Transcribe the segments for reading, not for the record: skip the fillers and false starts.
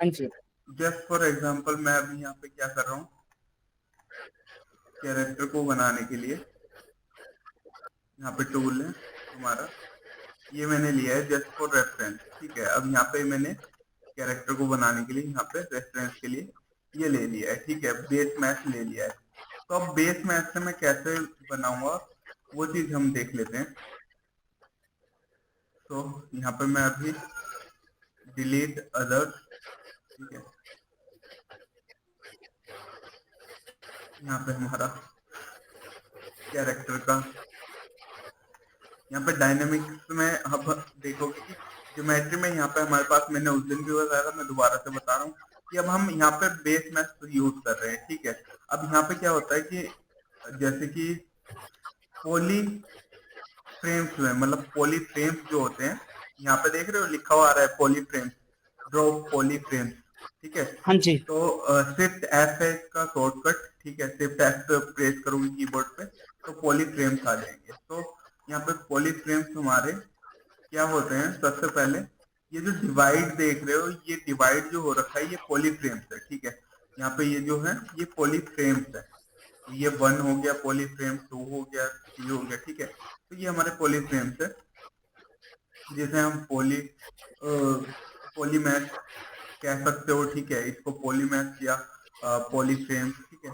हाँ जी। Just for example मैं अभी यहाँ पे क्या कर रहा हूँ, कैरेक्टर को बनाने के लिए यहाँ पे टूल है हमारा, ये मैंने लिया है जस्ट फॉर रेफरेंस। ठीक है, अब यहाँ पे मैंने कैरेक्टर को बनाने के लिए यहाँ पे रेफरेंस के लिए ये ले लिया है। ठीक है, बेस मैथ ले लिया है। तो अब बेस मैथ से मैं कैसे बनाऊंगा वो चीज हम देख लेते हैं। तो यहाँ पे मैं अभी डिलीट अदर्स, ठीक है, यहाँ पे हमारा कैरेक्टर का, यहाँ पे डायनेमिक्स में अब देखोगे कि ज्योमेट्री में यहाँ पे हमारे पास, मैंने उस दिन भी बताया था, मैं दोबारा से बता रहा हूँ कि अब हम यहाँ पे बेस मैथ यूज कर रहे हैं। ठीक है, अब यहाँ पे क्या होता है कि जैसे कि पॉली फ्रेम्स में, मतलब पॉली फ्रेम्स जो होते हैं, यहाँ पे देख रहे हो लिखा हुआ आ रहा है poly frames, draw poly frames. ठीक है, हाँ जी। तो शिफ्ट एफ है इसका शॉर्टकट। ठीक है, शिफ्ट एफ प्रेस करोगे कीबोर्ड पे तो पॉली फ्रेम्स आ जाएंगे। तो यहाँ पे पॉली फ्रेम्स हमारे क्या होते हैं, सबसे पहले ये जो डिवाइड देख रहे हो, ये डिवाइड जो हो रखा है ये पॉलीफ्रेम्स है। ठीक है, यहाँ पे ये जो है ये पॉलीफ्रेम्स है। तो ये 1 हो गया पॉलीफ्रेम, 2 हो गया, 3 हो गया। ठीक है, तो ये हमारे पॉलीफ्रेम्स है, जिसे हम पॉलीमैथ कह सकते हो। ठीक है, इसको पॉलीमैथ या पॉलीफ्रेम्स। ठीक है,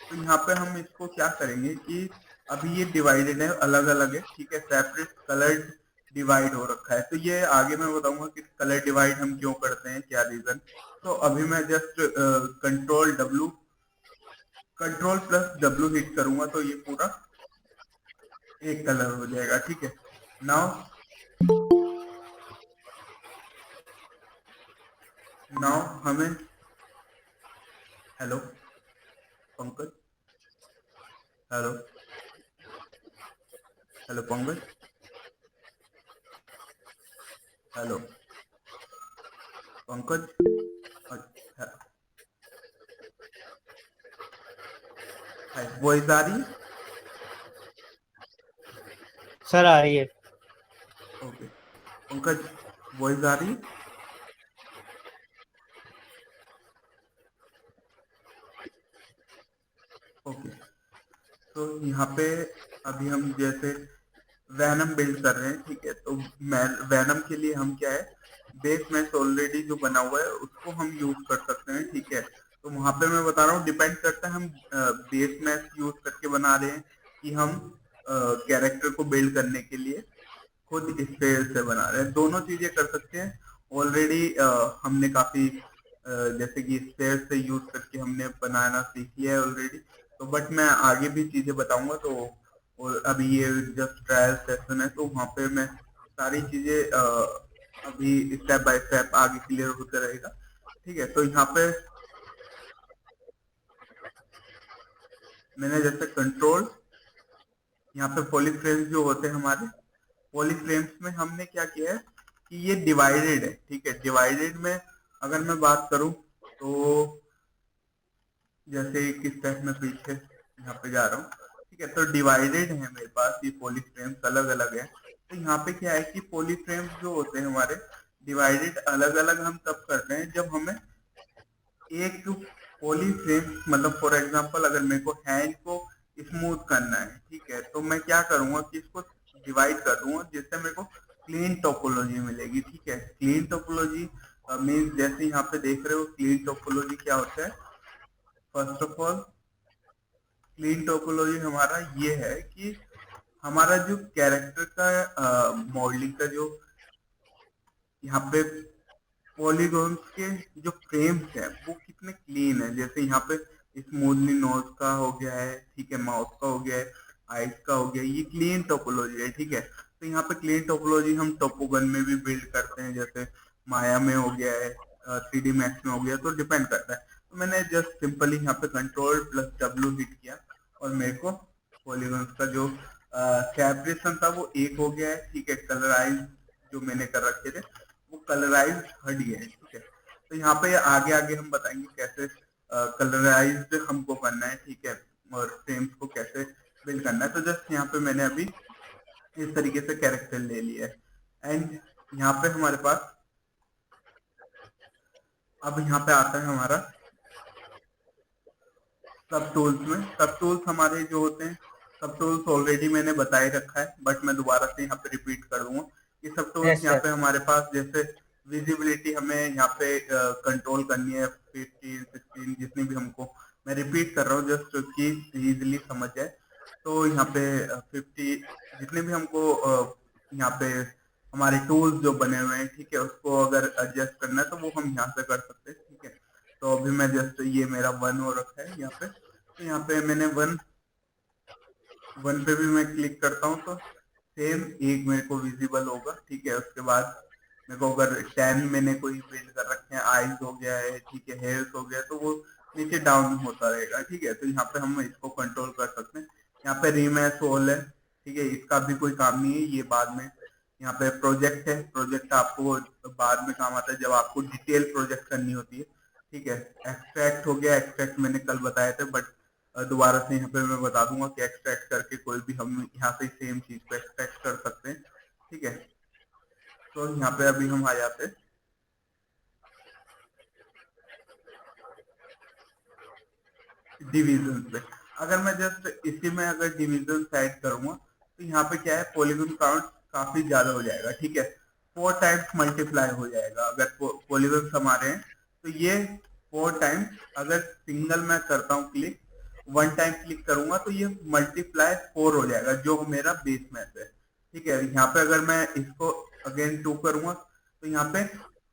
तो यहाँ पे हम इसको क्या करेंगे कि अभी ये डिवाइडेड है, अलग अलग है। ठीक है, सेपरेट कलर्ड डिवाइड हो रखा है। तो ये आगे मैं बताऊंगा कि कलर डिवाइड हम क्यों करते हैं, क्या रीजन। तो अभी मैं just control plus W hit करूंगा तो ये पूरा एक कलर हो जाएगा। ठीक है, नाउ हमें, hello Pankaj, hello, hello Pankaj, hello Pankaj, अच्छा, हाय, वॉइस आ रही है? सर आ रही है। ओके पंकज, वॉइस आ रही है? ओके, तो यहाँ पे अभी हम जैसे वैनम बिल्ड कर रहे हैं। ठीक है, तो वैनम के लिए हम क्या है, बेस मैथ ऑलरेडी जो बना हुआ है उसको हम यूज कर सकते हैं। ठीक है, तो वहां पे मैं बता रहा हूँ डिपेंड करता है हम बेस मैथ यूज करके बना रहे हैं कि हम कैरेक्टर को बिल्ड करने के लिए खुद स्पेयर से बना रहे हैं। दोनों चीजें कर सकते हैं। ऑलरेडी हमने काफी जैसे कि स्पेयर से यूज करके हमने बनाना सीख लिया है ऑलरेडी। तो बट मैं आगे भी चीजें बताऊंगा। तो और अभी ये जस्ट ट्रायल सेशन है, तो वहां पे मैं सारी चीजें अभी स्टेप बाय स्टेप आगे क्लियर होते रहेगा। ठीक है, तो यहाँ पे मैंने जैसे कंट्रोल, यहाँ पे पॉलीफ्रेम्स जो होते हैं हमारे, पॉलीफ्रेम्स में हमने क्या किया है कि ये डिवाइडेड है। ठीक है, डिवाइडेड में अगर मैं बात करूं तो जैसे एक स्टेप में पीछे यहाँ पे जा रहा हूँ। ठीक है, तो डिवाइडेड है मेरे पास, ये पॉलीफ्रेम्स अलग अलग है। तो यहाँ पे क्या है कि पॉलीफ्रेम्स जो होते हैं हमारे डिवाइडेड अलग अलग हम तब करते हैं जब हमें एक पॉलीफ्रेम, मतलब फॉर एग्जांपल अगर मेरे को हैंड को स्मूथ करना है। ठीक है, तो मैं क्या करूंगा कि इसको डिवाइड कर दूंगा जिससे मेरे को क्लीन टोपोलॉजी मिलेगी। ठीक है, क्लीन टोपोलॉजी मीन्स जैसे यहाँ पे देख रहे हो क्लीन टोपोलॉजी क्या होता है। First of all clean topology हमारा ये है कि हमारा जो कैरेक्टर का मॉडलिंग का जो यहाँ पे पॉलीगॉन्स के जो फ्रेम्स है वो कितने क्लीन है। जैसे यहाँ पे स्मूथली नोज का हो गया है, ठीक है, माउथ का हो गया है, आइज का हो गया है, ये क्लीन टोपोलॉजी है। ठीक है, तो यहाँ पे क्लीन टोपोलॉजी हम टोपोगन में भी बिल्ड करते हैं, जैसे माया में हो गया है, 3D मैक्स में हो गया, तो डिपेंड करता है। तो मैंने जस्ट सिंपली यहाँ पे कंट्रोल प्लस डब्ल्यू हिट किया और मेरे को पॉलीगॉन्स का जो सेपरेशन था वो एक हो गया है। ठीक है, कलराइज जो मैंने कर रखे थे वो कलराइज हट गया है। ठीक है, तो यहाँ पे आगे आगे हम बताएंगे कैसे कलराइज हमको करना है। ठीक है, और फ्रेम्स को कैसे बिल्ड करना है। तो जस्ट यहाँ पे मैंने अभी इस तरीके से कैरेक्टर ले लिया है। एंड यहाँ पे हमारे पास अब यहाँ पे आता है हमारा सब टूल्स में। सब टूल्स हमारे जो होते हैं, सब टूल्स ऑलरेडी मैंने बता ही रखा है, बट मैं दोबारा से यहाँ पे रिपीट कर दूंगा। ये सब टूल्स यस यहाँ सर। पे हमारे पास, जैसे विजिबिलिटी हमें यहाँ पे कंट्रोल करनी है, 15 16 जितनी भी हमको, मैं रिपीट कर रहा हूँ जस्ट कि इजीली समझ जाए। तो यहाँ पे 50 जितने भी हमको यहाँ पे हमारे टूल्स जो बने हुए हैं, ठीक है, उसको अगर एडजस्ट करना है तो वो हम यहाँ से कर सकते हैं, ठीक है। तो अभी मैं जस्ट, ये मेरा 1 हो रखा है यहाँ पे, तो यहाँ पे मैंने 1 पे भी मैं क्लिक करता हूँ तो सेम एक मेरे को विजिबल होगा, ठीक है। उसके बाद मेरे को अगर 10 मैंने कोई बिल्ड कर रखे हैं, आईज हो गया है, ठीक है, हेयर्स हो गया, तो वो नीचे डाउन होता रहेगा, ठीक है। तो यहाँ पे हम इसको कंट्रोल कर सकते हैं। यहाँ पे रीमैच होल है, ठीक है, इसका भी कोई काम नहीं है, ये बाद में। यहाँ पे प्रोजेक्ट है, प्रोजेक्ट आपको बाद में काम आता है जब आपको डिटेल प्रोजेक्ट करनी होती है, ठीक है। एक्सट्रैक्ट हो गया, एक्सट्रैक्ट मैंने कल बताए थे, बट दोबारा से यहाँ पे मैं बता दूंगा कि एक्सट्रैक्ट करके कोई भी हम यहाँ से सेम चीज को एक्सट्रैक्ट कर सकते हैं, ठीक है। तो यहाँ पे अभी हम आ जाते हैं डिवीजन पे। अगर मैं जस्ट इसी में अगर डिवीजन सेट करूंगा तो यहाँ पे क्या है, पॉलीगन काउंट काफी ज्यादा हो जाएगा, ठीक है। 4 टाइम्स मल्टीप्लाई हो जाएगा अगर पॉलीगन हमारे हैं, तो ये 4 टाइम्स, अगर सिंगल मैं करता हूँ क्लिक, 1 टाइम क्लिक करूंगा तो ये मल्टीप्लाई 4 हो जाएगा जो मेरा बेस मैथ है, ठीक है। यहाँ पे अगर मैं इसको अगेन 2 करूंगा तो यहाँ पे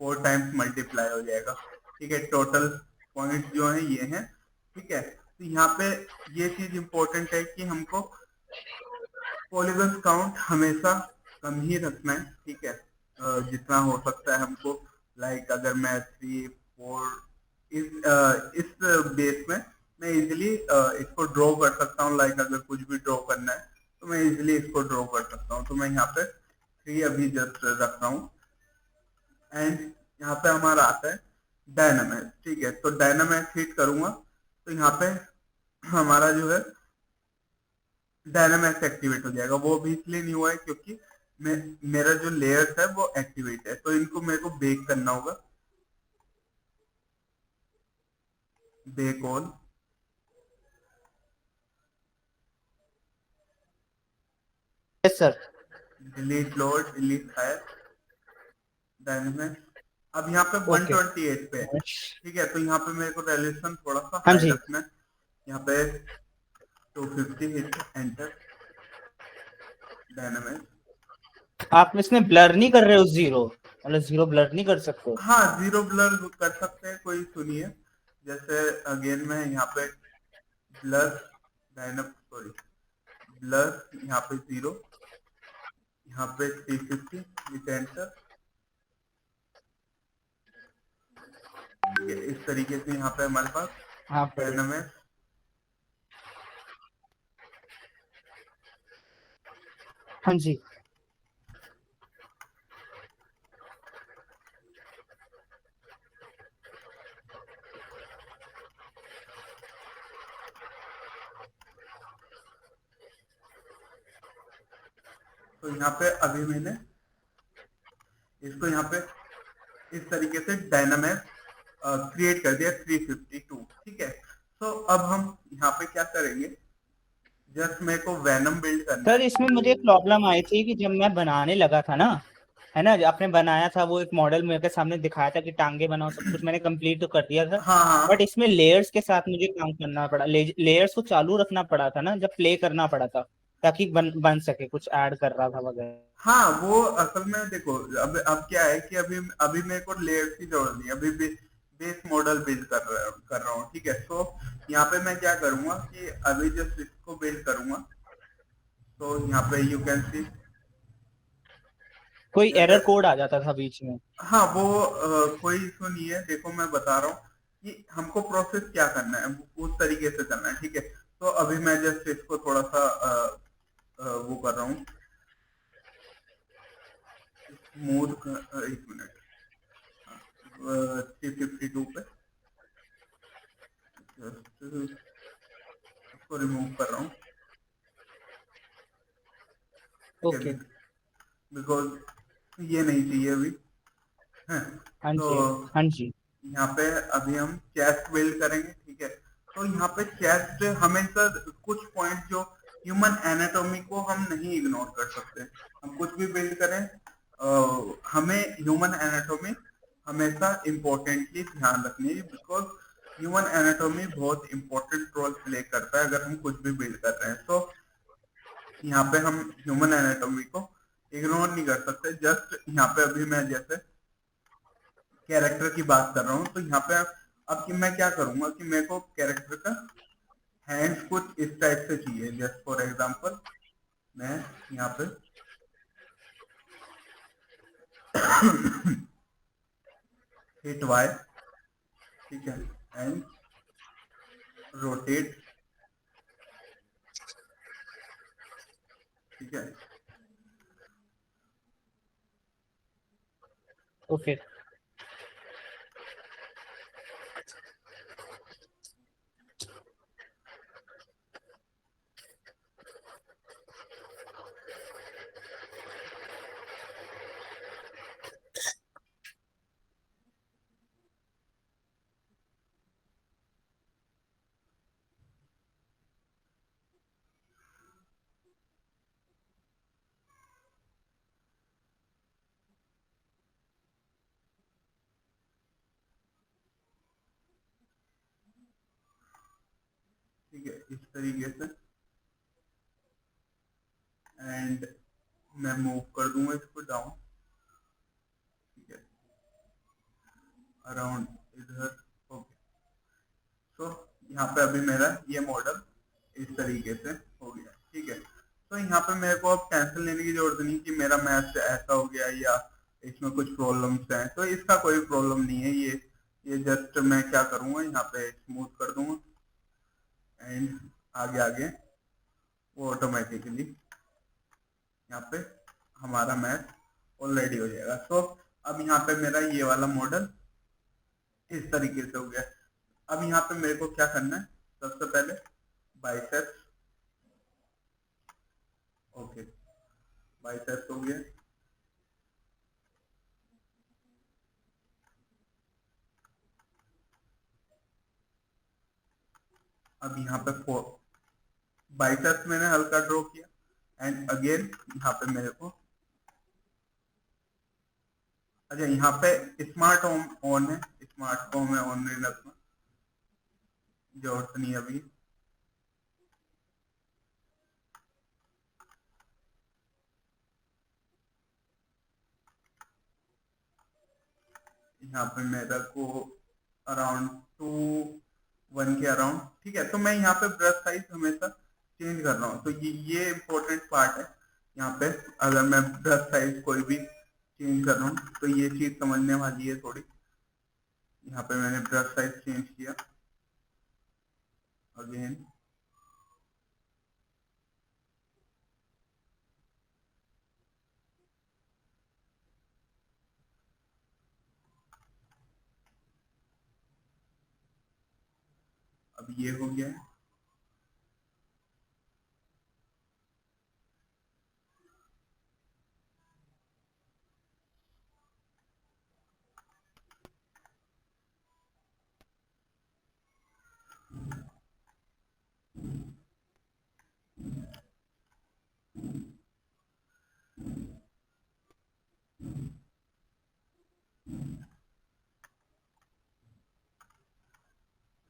4 टाइम्स मल्टीप्लाई हो जाएगा, ठीक है। टोटल पॉइंट जो है ये है, ठीक है। तो यहाँ पे ये चीज इंपॉर्टेंट है कि हमको पॉलीगन काउंट हमेशा कम ही रखना है, ठीक है। जितना हो सकता है हमको, लाइक अगर मैं 3 4 इस बेस में मैं इजिली इसको ड्रॉ कर सकता हूँ, लाइक अगर कुछ भी ड्रॉ करना है तो मैं इजिली इसको ड्रॉ कर सकता हूँ। तो मैं यहाँ पे 3 अभी जस्ट रख रहा हूँ, एंड यहाँ पे हमारा आता है डायनामैक्स, ठीक है। तो डायनामैक्स हिट करूंगा तो यहाँ पे हमारा जो है डायनामैक्स एक्टिवेट हो जाएगा। वो भी इसलिए नहीं हुआ है क्योंकि मेरा जो लेयर्स है वो एक्टिवेट है, तो इनको मेरे को बेक करना होगा, bake all, yes sir. Delete load, delete higher, डायनामैक्स। अब यहाँ पे ओके। 128 पे है, ठीक है। तो यहाँ पे मेरे को रेजोल्यूशन थोड़ा सा हाँ हाई जी। रखना है। यहाँ पे 250 हिट एंटर, डायनामैक्स। आप इसमें ब्लर नहीं कर रहे हो जीरो, मतलब जीरो ब्लर नहीं कर सकते? हाँ, जीरो ब्लर कर सकते हैं, कोई सुनिए, जैसे अगेन मैं यहाँ पे ब्लर सॉरी ब्लर, यहाँ पे 0, यहाँ पे 350 विथ एंटर, ठीक है। इस तरीके से यहाँ पे हमारे पास हाँ बढ़िया। डायनामिक्स। हाँ जी। तो यहाँ पे अभी मैंने इसको यहाँ पे इस तरीके से डायनामिक्स क्रिएट कर दिया 352, ठीक है। तो अब हम यहाँ पे क्या करेंगे, जस्ट मेरे को वैनम बिल्ड करना सर है। इसमें मुझे प्रॉब्लम आई थी कि जब मैं बनाने लगा था ना, है ना, आपने बनाया था वो एक मॉडल मेरे के सामने दिखाया था कि टांगे बनाओ, सब कुछ मैंने कंप्लीट तो कर दिया था। हाँ बट हाँ इसमें लेयर्स के साथ मुझे काम करना पड़ा, लेयर्स को चालू रखना पड़ा था ना, जब प्ले करना पड़ा था, ताकि बन सके, कुछ ऐड कर रहा था वगैरह। हाँ, वो असल में देखो, अब क्या है कि अभी अभी मेरे को लेयर्स की जरूरत नहीं है, अभी बेस मॉडल बिल्ड कर रहा हूँ, ठीक है। तो यहाँ पे मैं क्या करूंगा कि अभी जस्ट इसको बिल्ड करूंगा, तो यहाँ पे यू कैन सी, कोई जैसे, एरर कोड आ जाता था बीच में। हाँ वो कोई इशू नहीं है, देखो मैं बता रहा हूँ कि हमको प्रोसेस क्या करना है, उस तरीके से करना है, ठीक है। तो अभी मैं जस्ट इसको थोड़ा सा वो कर रहा हूँ, स्मूथ, 1 मिनट, 352 पे जस्ट उसको रिमूव कर रहा हूँ, ठीक है, ओके। बिकॉज ये नहीं चाहिए अभी है। हाँ तो जी। हाँ जी। यहाँ पे अभी हम चेस्ट बिल्ड करेंगे, ठीक है। तो यहाँ पे चेस्ट हमेशा कुछ पॉइंट जो ह्यूमन एनाटॉमी को हम नहीं इग्नोर कर सकते। हम कुछ भी बिल्ड करें, हमें ह्यूमन एनाटॉमी हमेशा इम्पोर्टेंटली ध्यान रखनी है, बिकॉज ह्यूमन एनाटॉमी बहुत इंपॉर्टेंट रोल प्ले करता है अगर हम कुछ भी बिल्ड कर रहे हैं। तो यहाँ पे हम ह्यूमन एनाटॉमी को इग्नोर नहीं कर सकते। जस्ट यहाँ पे अभी मैं जैसे कैरेक्टर की बात कर रहा हूँ, तो यहाँ पे अब कि मैं क्या करूंगा कि मेरे को कैरेक्टर का हैंड्स कुछ इस टाइप से चाहिए। जस्ट फॉर एग्जांपल मैं यहाँ पे हिट वाई, ठीक है, एंड रोटेट, ठीक है। ओके। ठीक है, इस तरीके से। एंड मैं मूव कर दूंगा इसको डाउन, ठीक है, अराउंड इधर। ओके, तो यहाँ पे अभी मेरा ये मॉडल इस तरीके से हो गया, ठीक है। तो यहाँ पे मेरे को अब टेंशन लेने की जरूरत नहीं कि मेरा मैथ ऐसा हो गया या इसमें कुछ प्रॉब्लम्स हैं। तो इसका कोई प्रॉब्लम नहीं है। ये जस्ट मैं क्या करूँगा, यहाँ पे स्मूथ कर दूंगा एंड आगे आगे वो ऑटोमेटिकली यहाँ पे हमारा मैथ ऑलरेडी हो जाएगा। तो अब यहाँ पे मेरा ये वाला मॉडल इस तरीके से हो गया। अब यहाँ पे मेरे को क्या करना है, सबसे पहले बाइसेप्स, ओके, बाइसेप्स हो गया। अब यहाँ पे बाइसेप्स मैंने हल्का ड्रॉ किया एंड अगेन यहाँ पे मेरे को, अच्छा यहाँ पे स्मार्ट होम ऑन है, स्मार्ट होम है ऑन नहीं रखना, जरूरत नहीं अभी। यहाँ पे मेरे को अराउंड 2:1 के अराउंड, ठीक है। तो मैं यहाँ पे ब्रश साइज हमेशा चेंज कर रहा हूँ, तो ये इम्पोर्टेंट पार्ट है। यहाँ पे अगर मैं ब्रश साइज कोई भी चेंज कर रहा हूँ तो ये चीज समझने वाली है थोड़ी। यहाँ पे मैंने ब्रश साइज चेंज किया अगेन, अब ये हो गया है।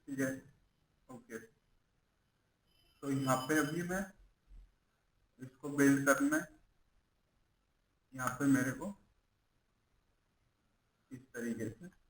ठीक है, ओके। तो यहाँ पे अभी मैं इसको बिल्ड करना है। यहाँ पे मेरे को इस तरीके से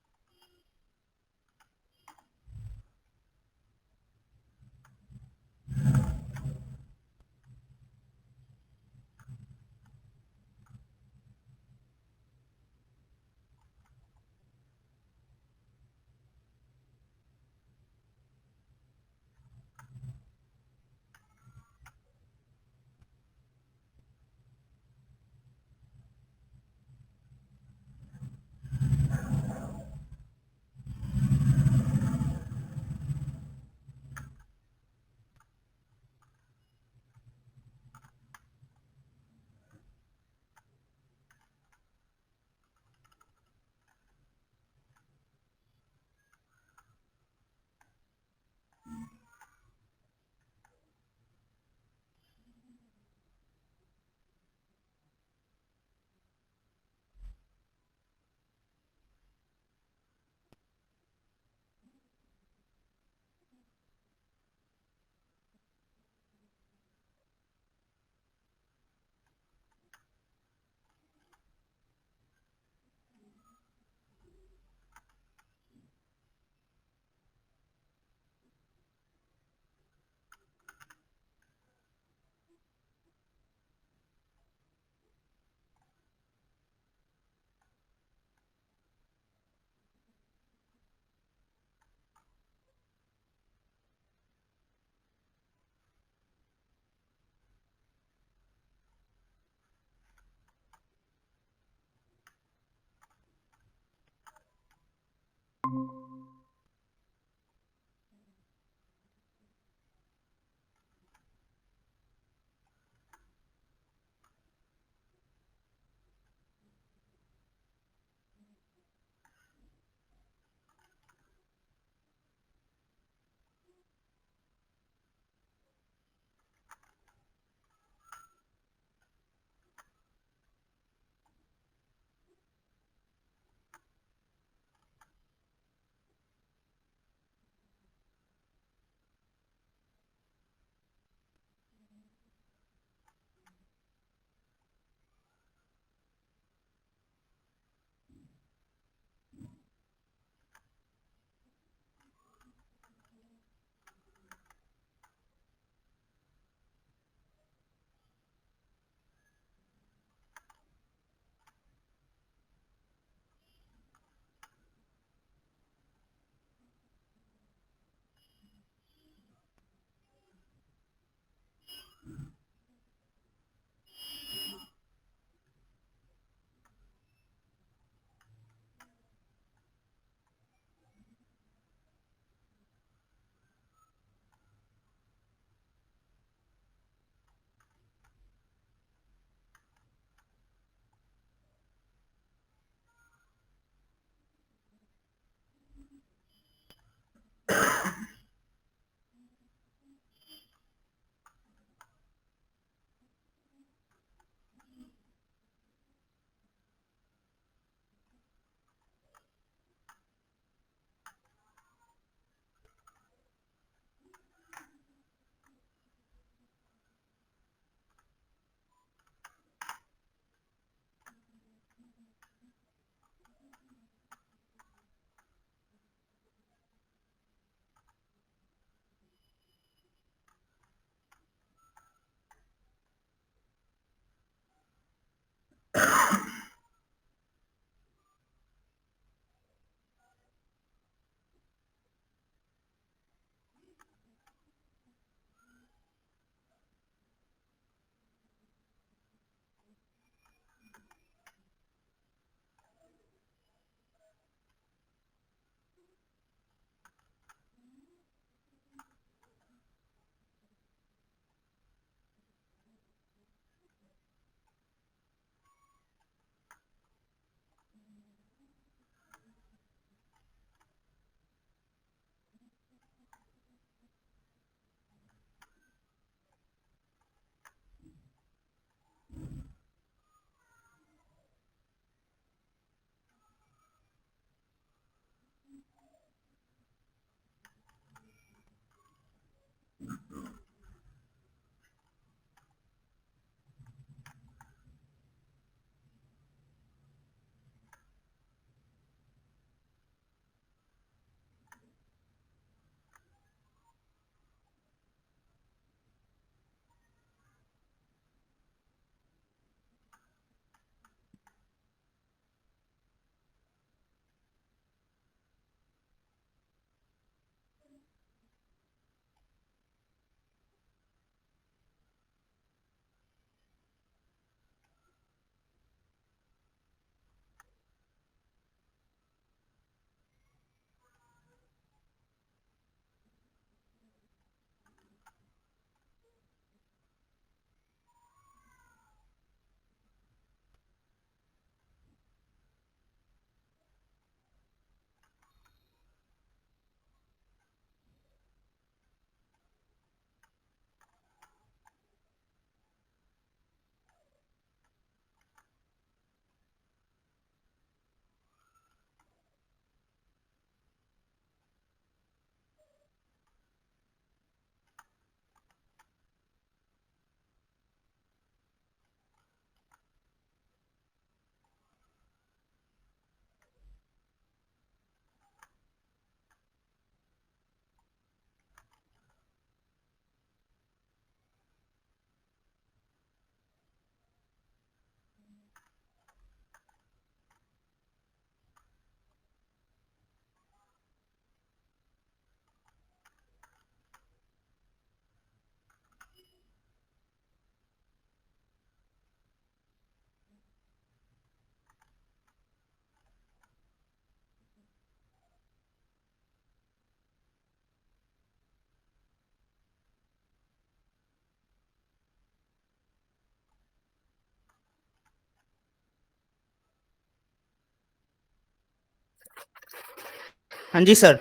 हाँ जी सर।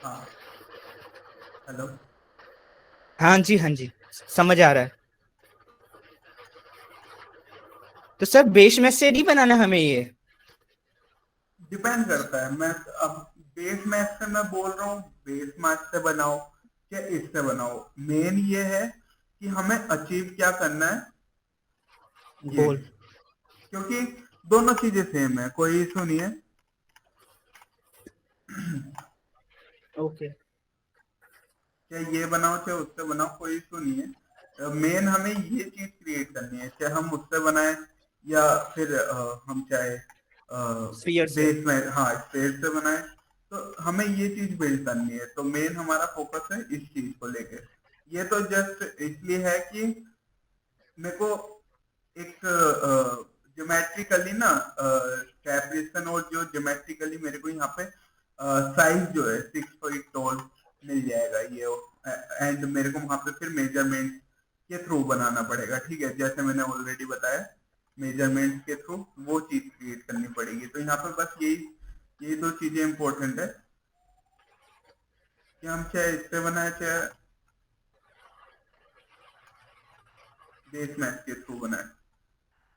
हाँ। हेलो। हाँ जी हाँ जी, समझ आ रहा है। तो सर बेस मैच से नहीं बनाना हमें ये? डिपेंड करता है। मैं अब बेस मैच से मैं बोल रहा हूँ बेस मैच से बनाओ या इससे बनाओ, मेन ये है कि हमें अचीव क्या करना है, ये। गोल। क्योंकि दोनों चीजें सेम है, कोई इशू नहीं है। ओके। चाहे ये बनाओ चाहे उससे बनाओ, कोई इशू नहीं है। मेन हमें ये चीज क्रिएट करनी है, चाहे हम उससे बनाए या फिर हम चाहे स्फीयर से। बेस में, हाँ, स्पेस से बनाए। तो हमें ये चीज बिल्ड करनी है, तो मेन हमारा फोकस है इस चीज को लेके। ये तो जस्ट इसलिए है कि मेरे को एक ज्योमेट्रिकली ना सेपरेशन, और जो ज्योमेट्रिकली मेरे को यहाँ पे साइज जो है 6 फीट टॉल मिल जाएगा ये, एंड मेरे को वहां पे फिर मेजरमेंट के थ्रू बनाना पड़ेगा, ठीक है, जैसे मैंने ऑलरेडी बताया, मेजरमेंट के थ्रू वो चीज क्रिएट करनी पड़ेगी। तो यहाँ पे बस यही दो चीजें इंपॉर्टेंट है कि हम चाहे इससे बनाए चाहे बेस मैथ के थ्रू बनाए,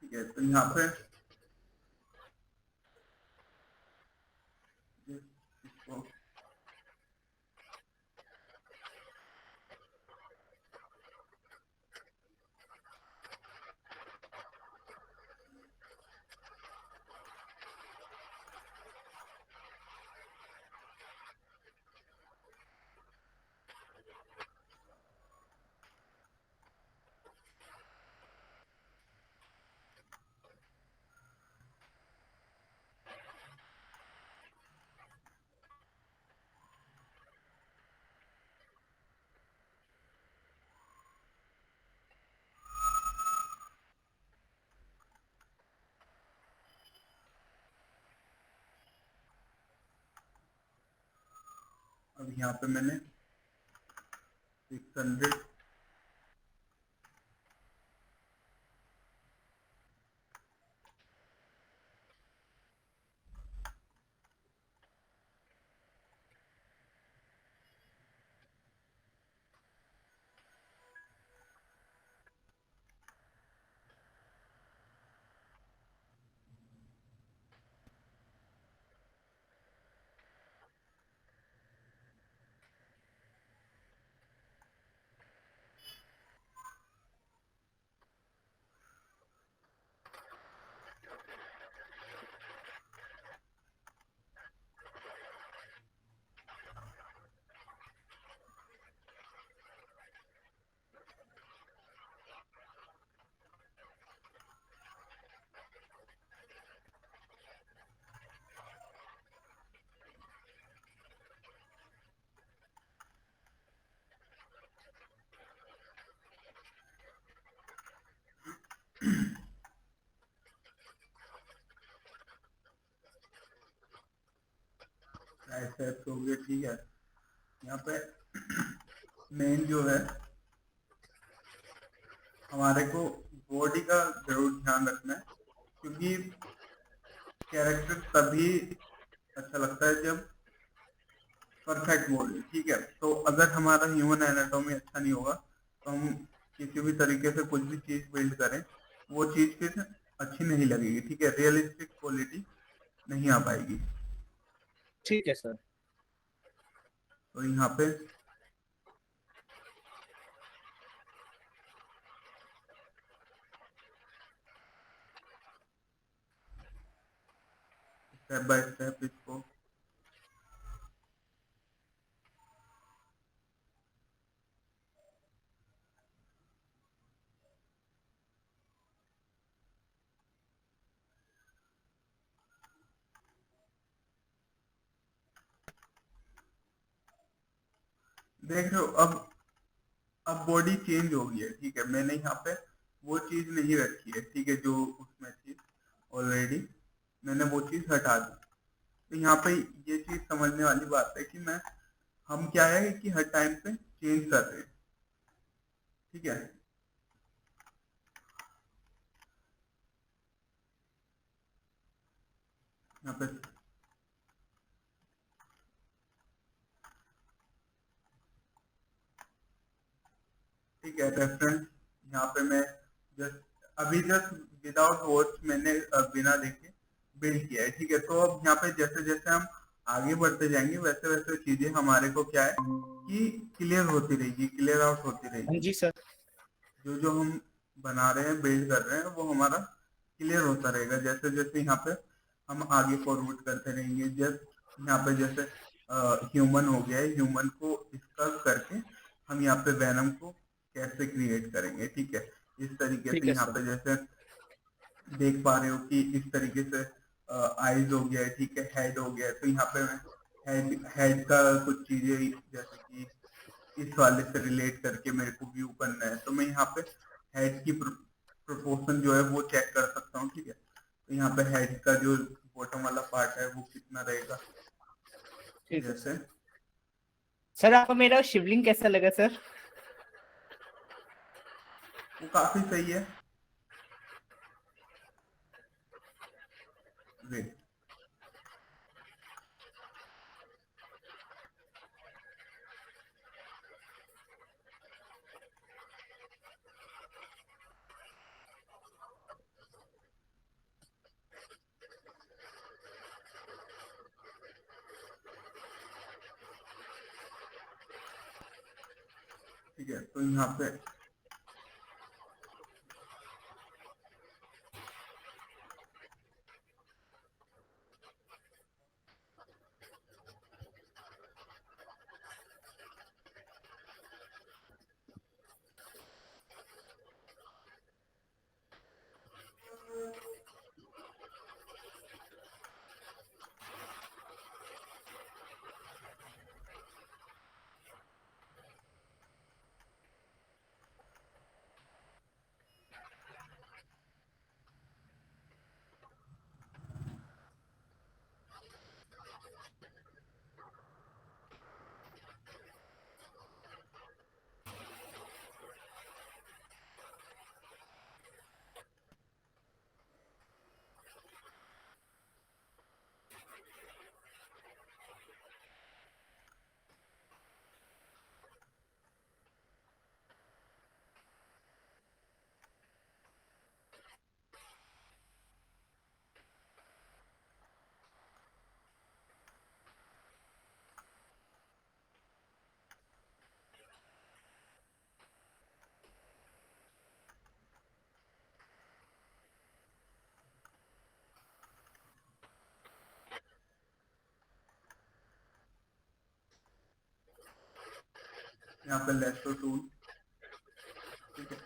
ठीक है। तो यहाँ पे इसको अब यहाँ पे मैंने 600 ऐसे हो गया, ठीक है। यहाँ पे मेन जो है हमारे को बॉडी का जरूर ध्यान रखना है, क्योंकि कैरेक्टर तभी अच्छा लगता है जब परफेक्ट बॉडी, ठीक है। तो अगर हमारा ह्यूमन एनाटॉमी अच्छा नहीं होगा तो हम किसी भी तरीके से कुछ भी चीज बिल्ड करें, वो चीज फिर अच्छी नहीं लगेगी, ठीक है, रियलिस्टिक क्वालिटी नहीं आ पाएगी। ठीक है सर। तो यहाँ पे स्टेप बाय स्टेप इसको देख रहे हो। अब बॉडी चेंज हो गई है, ठीक है, मैंने यहाँ पे वो चीज नहीं रखी है, ठीक है, जो उसमें थी ऑलरेडी, मैंने वो चीज हटा दी। तो यहाँ पे ये चीज समझने वाली बात है कि हम क्या है कि हर टाइम पे चेंज कर रहे हैं, ठीक है। यहाँ पे ठीक है, रेफरेंस यहाँ पे मैं जस्ट विदाउट वॉच मैंने बिना देखे बिल्ड किया है, ठीक है। तो अब यहाँ पे जैसे जैसे हम आगे बढ़ते जाएंगे वैसे वैसे चीजें हमारे को क्या है कि क्लियर होती रहेगी, क्लियर आउट होती हाँ रहेगी। जी सर। जो जो हम बना रहे हैं, बिल्ड कर रहे हैं, वो हमारा क्लियर होता रहेगा जैसे जैसे यहाँ पे हम आगे फॉरवर्ड करते रहेंगे। जस्ट यहाँ पे जैसे ह्यूमन हो गया है, ह्यूमन को इसका करके हम यहाँ पे वेनम को कैसे क्रिएट करेंगे, ठीक है। इस तरीके ठीक से है यहाँ सर। पे जैसे देख पा रहे हो कि इस तरीके से आईज हो गया है, ठीक है, हेड हो गया है। तो यहाँ पे हेड हेड का कुछ चीजें जैसे कि इस वाले से रिलेट करके मेरे को व्यू करना है, तो मैं यहाँ पे हेड की प्रोपोर्शन जो है वो चेक कर सकता हूँ। ठीक है, तो यहाँ पे हेड का जो बॉटम वाला पार्ट है वो कितना रहेगा, ठीक है जैसे सर। आपको मेरा शिवलिंग कैसा लगा सर? वो काफी सही है। वेट, ठीक है, तो यहाँ पे यहाँ पे लेसो टूल, ठीक है,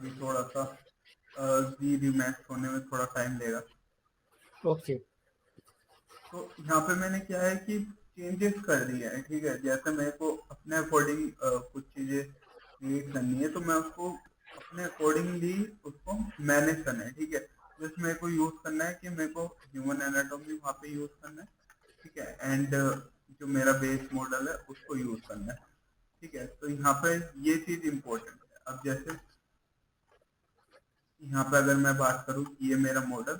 अभी थोड़ा सा जी रिमैक्स होने में थोड़ा टाइम लेगा। ओके। तो यहाँ पे मैंने क्या है कि चेंजेस कर दिए हैं, ठीक है। जैसे मेरे को अपने अकॉर्डिंग कुछ चीजें क्रिएट करनी है, तो मैं उसको अपने अकॉर्डिंगली उसको मैनेज करना है, ठीक है। जैसे मेरे को यूज करना है कि मेरे को ह्यूमन एनाटॉमी वहाँ पे यूज करना है, ठीक है। एंड जो मेरा बेस मॉडल है उसको यूज करना है, ठीक है। तो यहाँ पे ये चीज इम्पोर्टेंट है। अब जैसे यहाँ पे अगर मैं बात करूँ कि ये मेरा मॉडल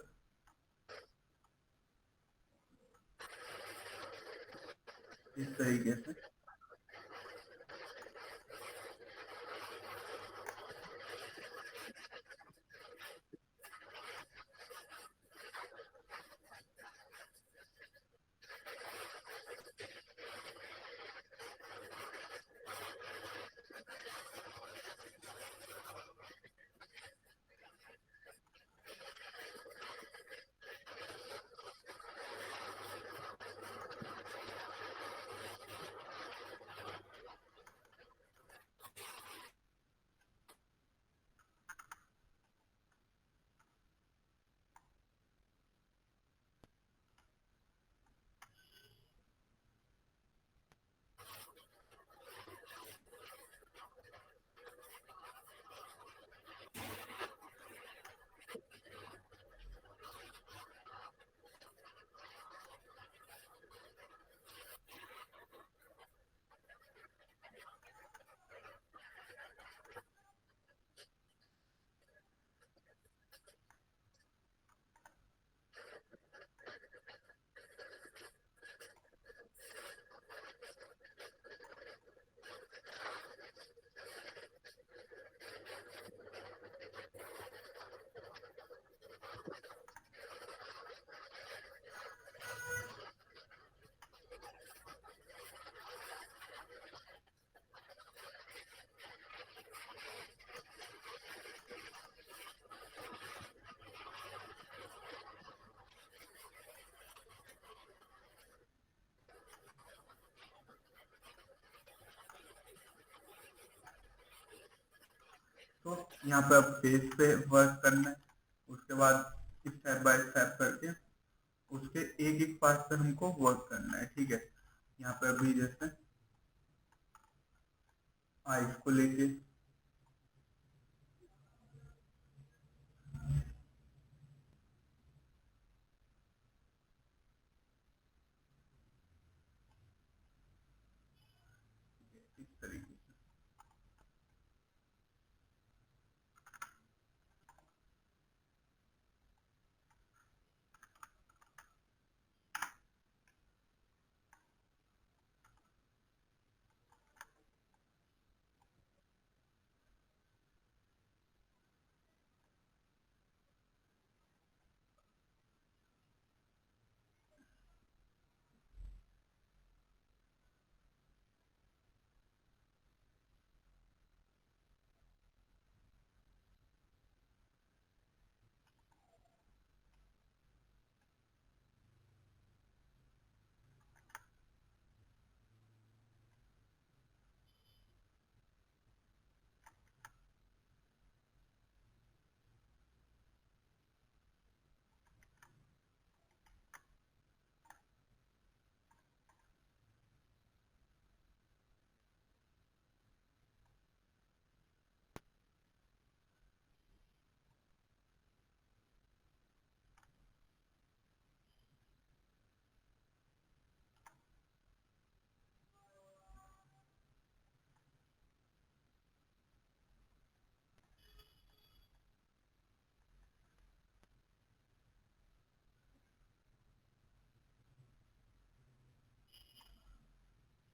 इस तरीके से, तो यहाँ पे अब पेज पे वर्क करना है। उसके बाद स्टेप बाय स्टेप करके उसके एक एक पार्ट पे हमको वर्क करना है, ठीक है। यहाँ पे अभी जैसे आइस को लेके इस तरीके से,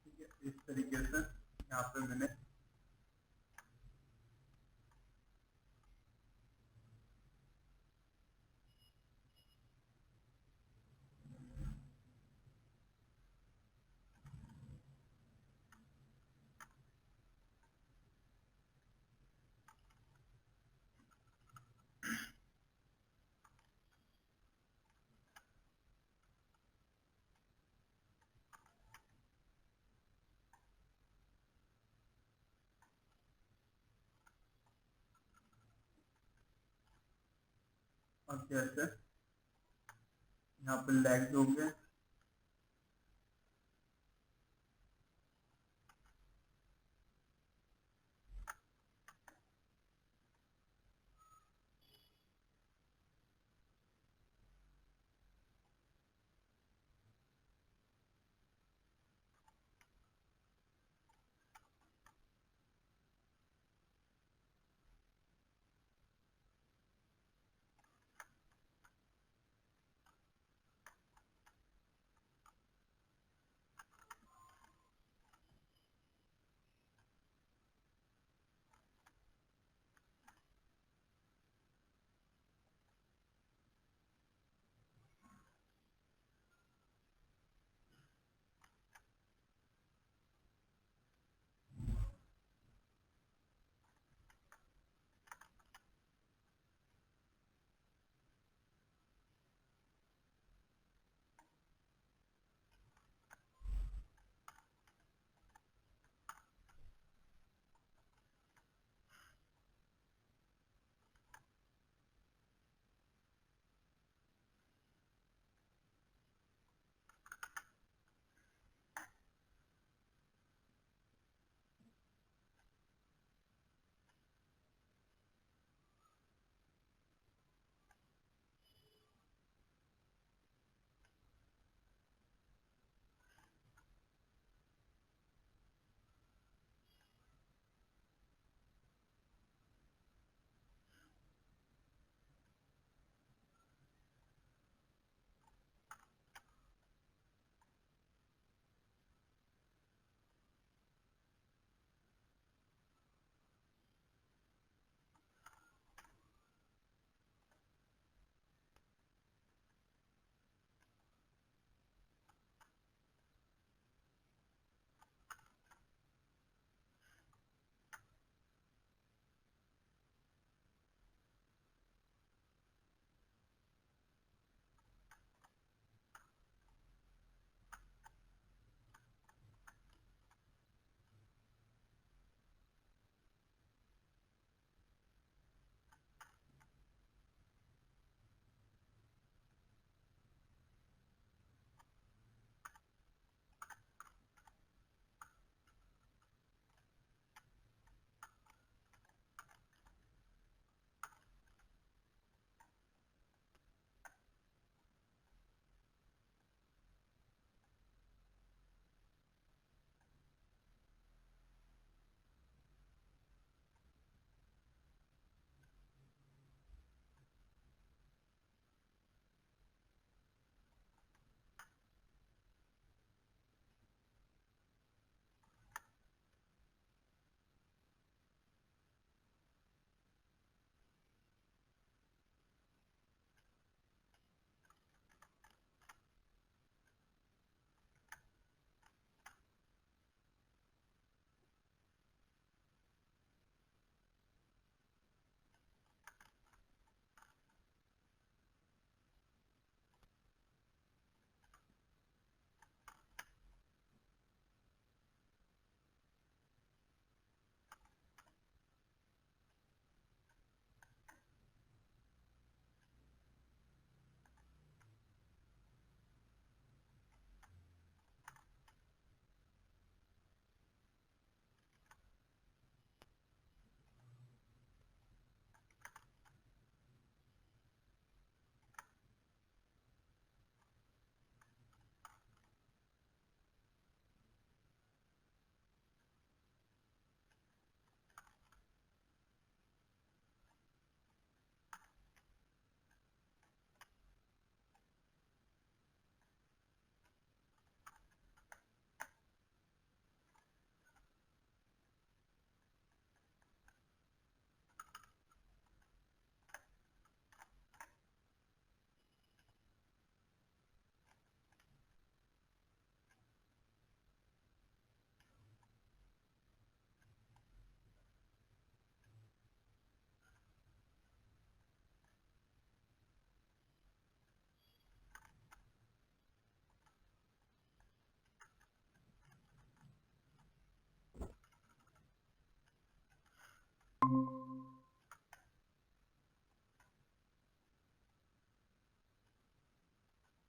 ठीक है। इस तरीके से यहाँ पे मैंने और जैसे यहाँ पे लेग्स हो गए,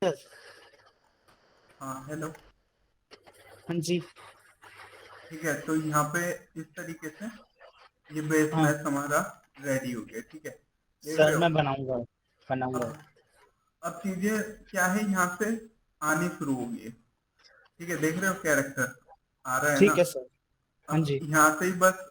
हाँ हेलो। हाँ जी। ठीक है, तो यहाँ पे इस तरीके से ये बेस हाँ मैच हमारा रेडी हो गया। ठीक है, देख सर रहे हो। मैं बनाऊंगा। अब अब चीजें क्या है, यहाँ से आनी शुरू होगी। ठीक है, देख रहे हो कैरेक्टर आ रहा है ना। ठीक है सर। हाँ अब जी। यहाँ से ही बस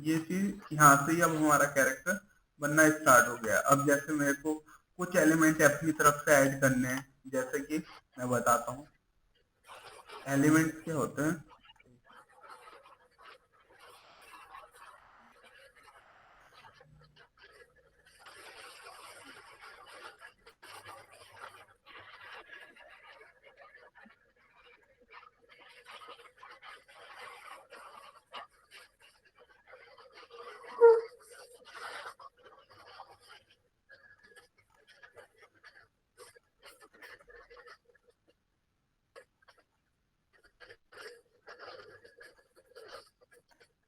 ये चीज यहाँ से ही अब हमारा कैरेक्टर बनना स्टार्ट हो गया। अब जैसे मेरे को कुछ एलिमेंट अपनी तरफ से ऐड करने हैं, जैसे कि मैं बताता हूँ। एलिमेंट्स क्या होते हैं,